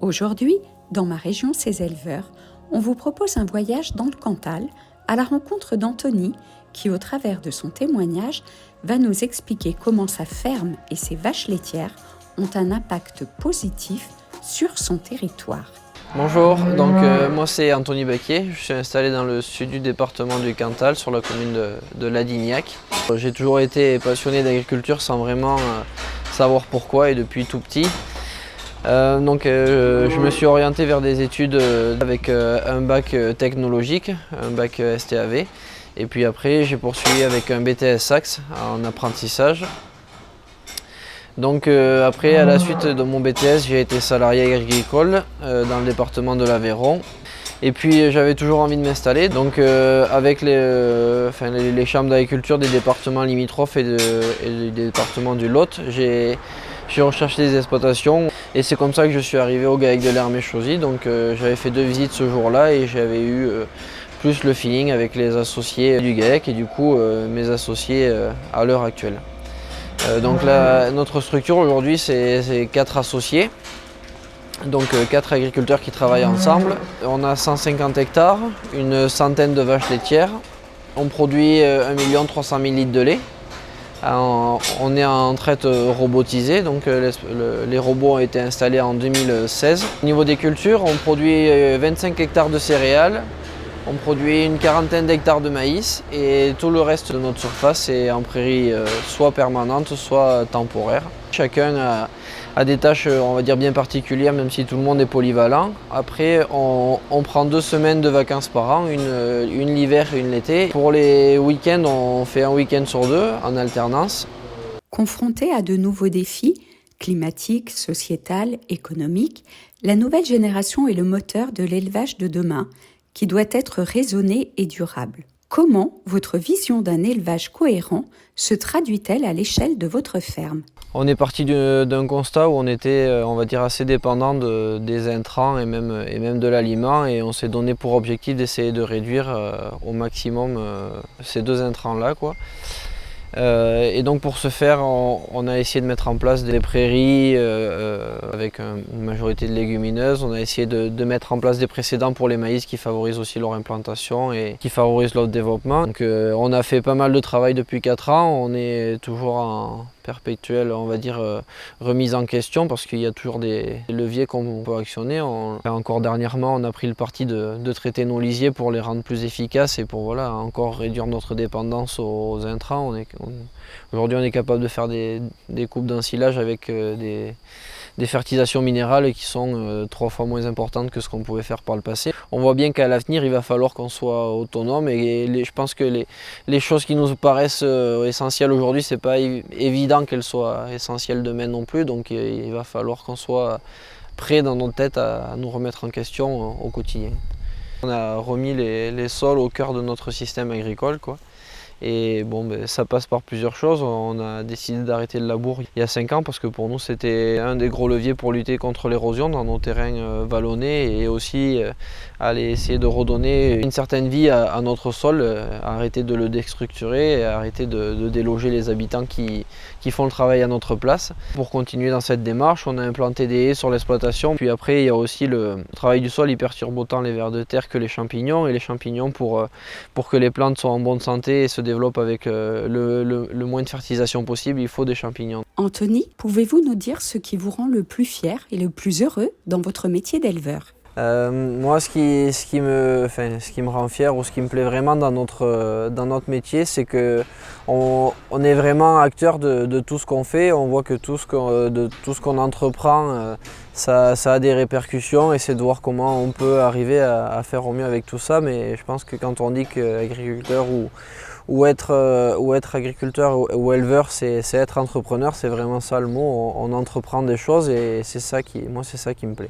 Aujourd'hui, dans ma région Ces Éleveurs, on vous propose un voyage dans le Cantal à la rencontre d'Anthony qui, au travers de son témoignage, va nous expliquer comment sa ferme et ses vaches laitières ont un impact positif sur son territoire. Bonjour, moi c'est Anthony Baquier, je suis installé dans le sud du département du Cantal, sur la commune de Ladignac. J'ai toujours été passionné d'agriculture sans vraiment savoir pourquoi et depuis tout petit. Je me suis orienté vers des études avec un bac technologique, un bac STAV. Et puis après j'ai poursuivi avec un BTS Sax en apprentissage. Après, à la suite de mon BTS, j'ai été salarié agricole dans le département de l'Aveyron. Et puis j'avais toujours envie de m'installer. Avec les chambres d'agriculture des départements limitrophes et des départements du Lot, j'ai recherché des exploitations. Et c'est comme ça que je suis arrivé au GAEC de l'Hermée-Chauzy. J'avais fait 2 visites ce jour-là et j'avais eu plus le feeling avec les associés du GAEC et du coup mes associés à l'heure actuelle. Notre structure aujourd'hui c'est 4 associés, 4 agriculteurs qui travaillent ensemble. On a 150 hectares, une centaine de vaches laitières. On produit 1 300 000 litres de lait. On est en traite robotisée, les robots ont été installés en 2016. Au niveau des cultures, on produit 25 hectares de céréales. On produit une quarantaine d'hectares de maïs et tout le reste de notre surface est en prairie soit permanente, soit temporaire. Chacun a des tâches, on va dire, bien particulières, même si tout le monde est polyvalent. Après, on prend 2 semaines de vacances par an, une l'hiver et une l'été. Pour les week-ends, on fait un week-end sur 2 en alternance. Confronté à de nouveaux défis climatiques, sociétals, économiques, la nouvelle génération est le moteur de l'élevage de demain, qui doit être raisonné et durable. Comment votre vision d'un élevage cohérent se traduit-elle à l'échelle de votre ferme ? On est parti d'un constat où on était, on va dire, assez dépendant des intrants et même de l'aliment, et on s'est donné pour objectif d'essayer de réduire au maximum ces 2 intrants-là, quoi. Pour ce faire, on a essayé de mettre en place des prairies avec une majorité de légumineuses. On a essayé de mettre en place des précédents pour les maïs qui favorisent aussi leur implantation et qui favorisent leur développement. On a fait pas mal de travail depuis 4 ans. On est toujours en perpétuelle, on va dire, remise en question parce qu'il y a toujours des leviers qu'on peut actionner. Encore dernièrement, on a pris le parti de traiter nos lisiers pour les rendre plus efficaces et pour encore réduire notre dépendance aux intrants. Aujourd'hui, on est capable de faire des coupes d'ensilage avec des fertilisations minérales qui sont 3 fois moins importantes que ce qu'on pouvait faire par le passé. On voit bien qu'à l'avenir, il va falloir qu'on soit autonome et je pense que les choses qui nous paraissent essentielles aujourd'hui, c'est pas évident qu'elles soient essentielles demain non plus. Donc il va falloir qu'on soit prêt dans notre tête à nous remettre en question au quotidien. On a remis les sols au cœur de notre système agricole, quoi. Et ça passe par plusieurs choses. On a décidé d'arrêter le labour il y a 5 ans parce que pour nous c'était un des gros leviers pour lutter contre l'érosion dans nos terrains vallonnés et aussi aller essayer de redonner une certaine vie à notre sol, arrêter de le déstructurer et arrêter de déloger les habitants qui font le travail à notre place. Pour continuer dans cette démarche, on a implanté des haies sur l'exploitation. Puis après, il y a aussi le travail du sol, il perturbe autant les vers de terre que les champignons. Et les champignons, pour que les plantes soient en bonne santé et se développent avec le moins de fertilisation possible, il faut des champignons. Anthony, pouvez-vous nous dire ce qui vous rend le plus fier et le plus heureux dans votre métier d'éleveur ? Moi, ce qui me rend fier ou ce qui me plaît vraiment dans notre métier, c'est qu'on est vraiment acteur de tout ce qu'on fait. On voit que tout ce qu'on entreprend, ça a des répercussions et c'est de voir comment on peut arriver à faire au mieux avec tout ça. Mais je pense que quand on dit qu'agriculteur ou être agriculteur ou éleveur, c'est être entrepreneur, c'est vraiment ça le mot. On entreprend des choses et c'est ça qui me plaît.